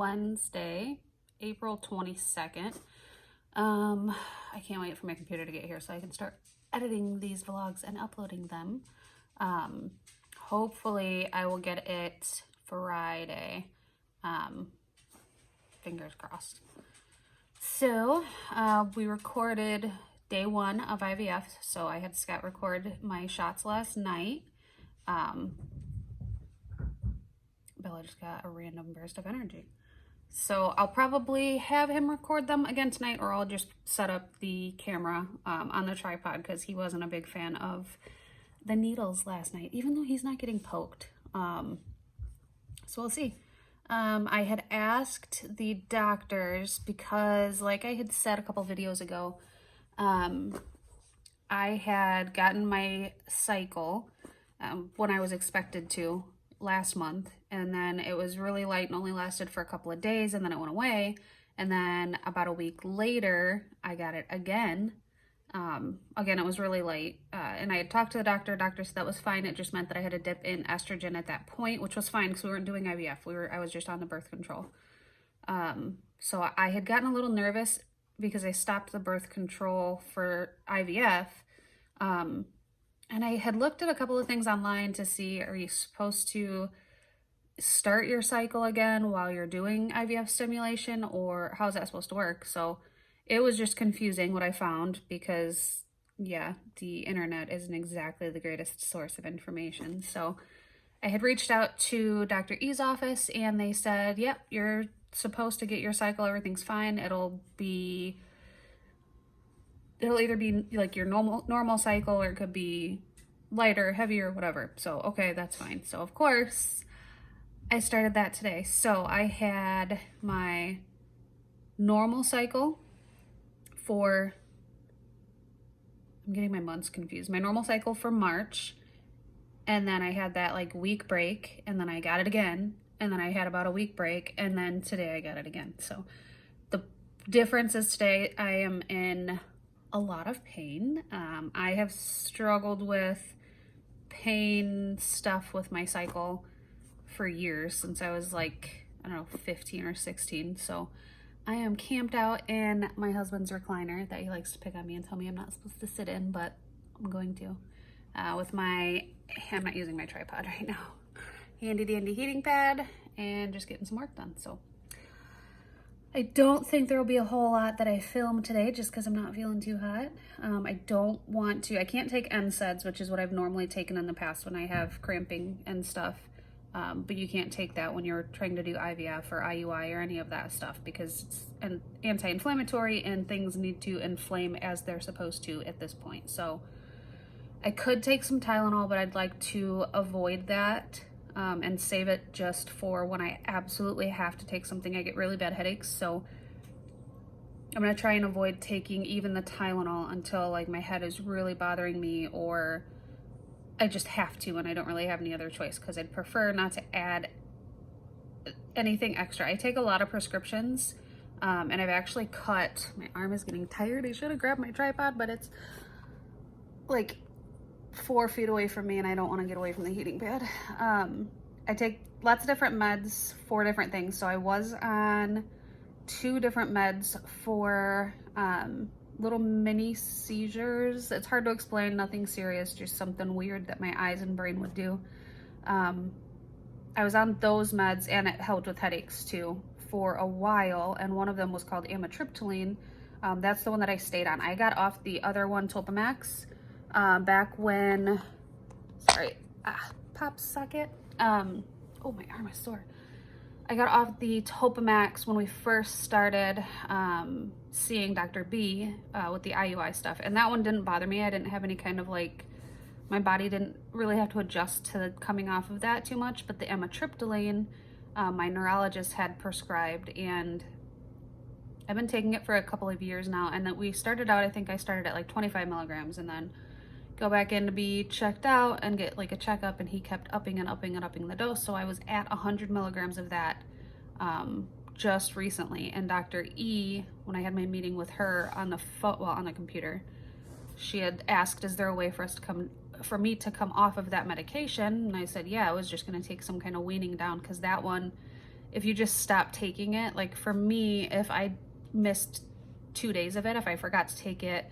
Wednesday, April 22nd. I can't wait for my computer to get here so I can start editing these vlogs and uploading them. Hopefully I will get it Friday. Fingers crossed. So we recorded day 1 of IVF. So I had Scott record my shots last night. Bella just got a random burst of energy. So I'll probably have him record them again tonight, or I'll just set up the camera on the tripod because he wasn't a big fan of the needles last night, even though he's not getting poked. So we'll see. I had asked the doctors because, like I had said a couple videos ago, I had gotten my cycle when I was expected to last month, and then it was really light and only lasted for a couple of days, and then it went away, and then about a week later I got it again. Again, it was really light, and I had talked to the doctor. Doctor said that was fine. It just meant that I had a dip in estrogen at that point, which was fine because we weren't doing IVF. I was just on the birth control. So I had gotten a little nervous because I stopped the birth control for IVF. And I had looked at a couple of things online to see, are you supposed to start your cycle again while you're doing IVF stimulation, or how's that supposed to work? So it was just confusing what I found because, yeah, the internet isn't exactly the greatest source of information. So I had reached out to Dr. E's office and they said, yep, you're supposed to get your cycle. Everything's fine. It'll either be like your normal cycle, or it could be lighter, heavier, whatever. So, okay, that's fine. So, of course, I started that today. So, I had my normal cycle for, I'm getting my months confused. My normal cycle for March, and then I had that like week break, and then I got it again, and then I had about a week break, and then today I got it again. So, the difference is today I am in a lot of pain. I have struggled with pain stuff with my cycle for years, since I was like, I don't know, 15 or 16. So I am camped out in my husband's recliner that he likes to pick on me and tell me I'm not supposed to sit in, but I'm going to. With I'm not using my tripod right now. Handy dandy heating pad and just getting some work done. So I don't think there will be a whole lot that I film today just because I'm not feeling too hot. I can't take NSAIDs, which is what I've normally taken in the past when I have cramping and stuff. But you can't take that when you're trying to do IVF or IUI or any of that stuff because it's an anti-inflammatory and things need to inflame as they're supposed to at this point. So I could take some Tylenol, but I'd like to avoid that. And save it just for when I absolutely have to take something. I get really bad headaches, so I'm gonna try and avoid taking even the Tylenol until like my head is really bothering me, or I just have to and I don't really have any other choice, because I'd prefer not to add anything extra. I take a lot of prescriptions, and I've actually cut, my arm is getting tired. I should have grabbed my tripod, but it's like 4 feet away from me and I don't want to get away from the heating pad. I take lots of different meds for different things. So I was on 2 different meds for little mini seizures. It's hard to explain, nothing serious, just something weird that my eyes and brain would do. I was on those meds and it helped with headaches too for a while, and one of them was called amitriptyline. That's the one that I stayed on. I got off the other one, Topamax, back when, pop socket. Oh, my arm is sore. I got off the Topamax when we first started seeing Dr. B with the IUI stuff, and that one didn't bother me. I didn't have any kind of like, my body didn't really have to adjust to coming off of that too much, but the amitriptyline, my neurologist had prescribed, and I've been taking it for a couple of years now, and that we started out, I think I started at like 25 milligrams and then go back in to be checked out and get like a checkup, and he kept upping and upping and upping the dose. So I was at 100 milligrams of that just recently. And Dr. E, when I had my meeting with her on the computer, she had asked, is there a way for me to come off of that medication? And I said, yeah, I was just going to take some kind of weaning down, because that one if you just stop taking it, like for me, if I missed 2 days of it, if I forgot to take it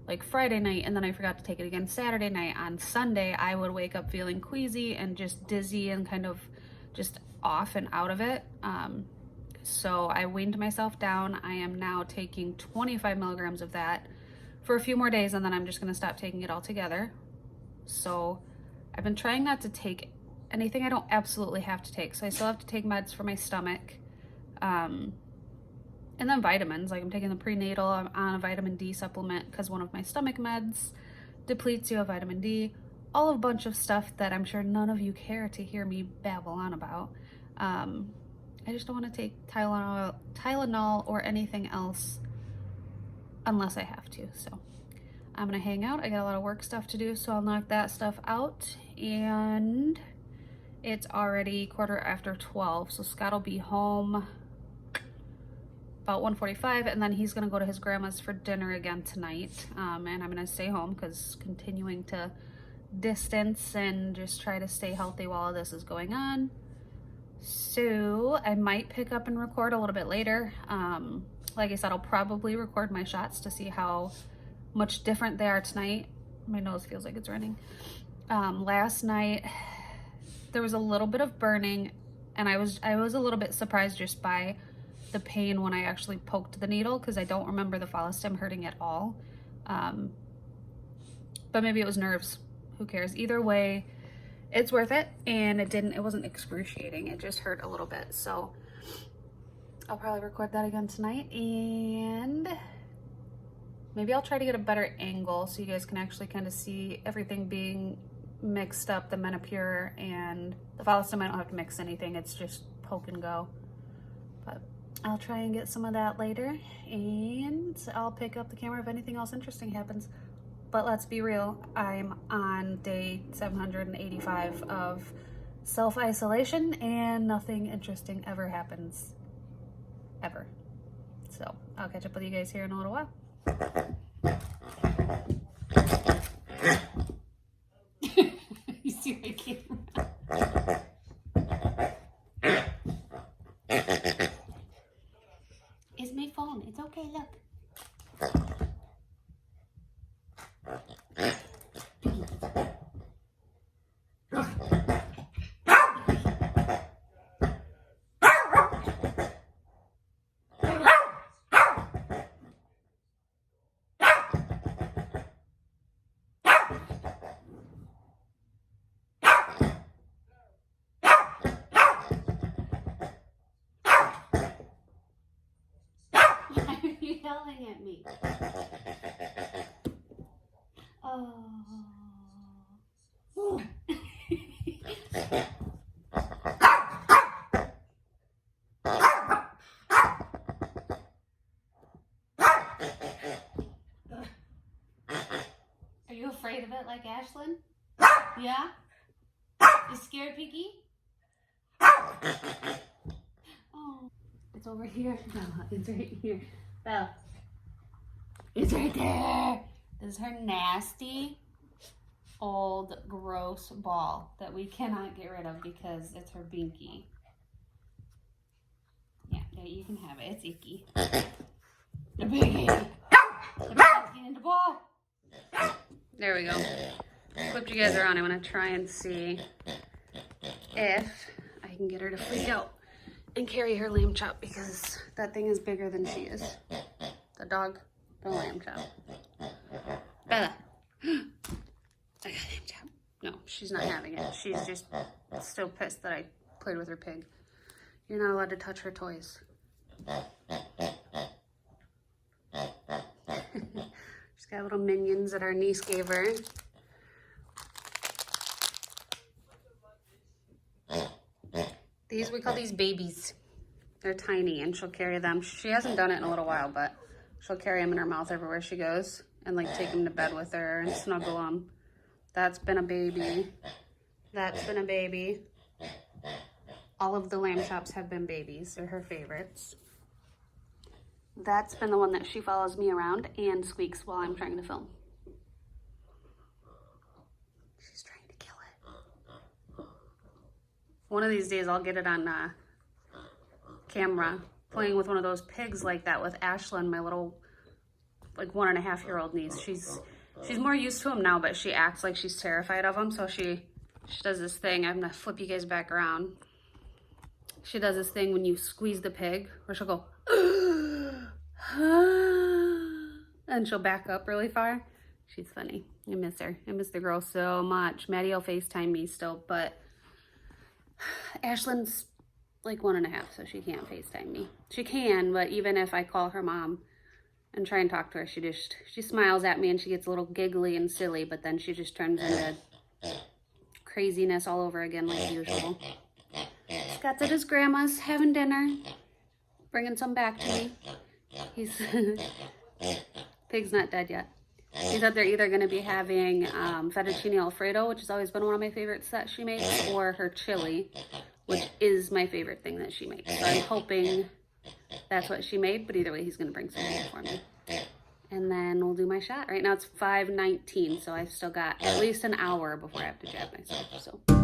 like Friday night and then I forgot to take it again Saturday night, on Sunday I would wake up feeling queasy and just dizzy and kind of just off and out of it. So I weaned myself down. I am now taking 25 milligrams of that for a few more days, and then I'm just gonna stop taking it altogether. So I've been trying not to take anything I don't absolutely have to take. So I still have to take meds for my stomach. And then vitamins, like I'm taking the prenatal, I'm on a vitamin D supplement because one of my stomach meds depletes you of vitamin D. All a bunch of stuff that I'm sure none of you care to hear me babble on about. I just don't want to take Tylenol or anything else unless I have to. So I'm gonna hang out. I got a lot of work stuff to do, so I'll knock that stuff out. And it's already 12:15, so Scott will be home about 1:45, and then he's gonna go to his grandma's for dinner again tonight. And I'm gonna stay home because continuing to distance and just try to stay healthy while this is going on. So I might pick up and record a little bit later. Like I said, I'll probably record my shots to see how much different they are tonight. My nose feels like it's running. Last night there was a little bit of burning, and I was a little bit surprised just by the pain when I actually poked the needle, because I don't remember the follistim hurting at all. But maybe it was nerves. Who cares? Either way, it's worth it, and it wasn't excruciating. It just hurt a little bit. So I'll probably record that again tonight, and maybe I'll try to get a better angle so you guys can actually kind of see everything being mixed up, the Menopur and the follistim. I don't have to mix anything. It's just poke and go. But I'll try and get some of that later, and I'll pick up the camera if anything else interesting happens. But let's be real, I'm on day 785 of self-isolation, and nothing interesting ever happens. Ever. So I'll catch up with you guys here in a little while. You see my camera? It's my phone. It's okay, look. Why are you yelling at me? Oh. Are you afraid of it like Ashlyn? Yeah? You scared, Piggy? Oh. It's over here. No, it's right here. Belle. It's right there. This is her nasty, old, gross ball that we cannot get rid of because it's her binky. Yeah, you can have it. It's icky. The biggie. The biggie in the ball. There we go. Flipped you guys around. I'm going to try and see if I can get her to freak out and carry her lamb chop, because that thing is bigger than she is. The dog, the lamb chop. Bella. I got lamb chop. No, she's not having it. She's just still pissed that I played with her pig. You're not allowed to touch her toys. She's got little minions that our niece gave her. We call these babies. They're tiny, and she'll carry them. She hasn't done it in a little while, but she'll carry them in her mouth everywhere she goes, and like take them to bed with her and snuggle them. That's been a baby. That's been a baby. All of the lamb chops have been babies. They're her favorites. That's been the one that she follows me around and squeaks while I'm trying to film. She's trying to kill it. One of these days I'll get it on camera playing with one of those pigs like that with Ashlyn, my little, like 1.5-year-old niece. She's more used to him now, but she acts like she's terrified of him. So she does this thing. I'm gonna flip you guys back around. She does this thing when you squeeze the pig, where she'll go, and she'll back up really far. She's funny. I miss her. I miss the girl so much. Maddie will FaceTime me still, but Ashlyn's like 1.5, so she can't FaceTime me. She can, but even if I call her mom and try and talk to her, she smiles at me and she gets a little giggly and silly, but then she just turns into craziness all over again like usual. Scott's at his grandma's having dinner, bringing some back to me. Pig's not dead yet. He said they're either going to be having fettuccine alfredo, which has always been one of my favorites that she makes, or her chili, which is my favorite thing that she makes. So I'm hoping that's what she made, but either way, he's going to bring something for me. And then we'll do my shot. Right now it's 5:19, so I've still got at least an hour before I have to jab myself. So.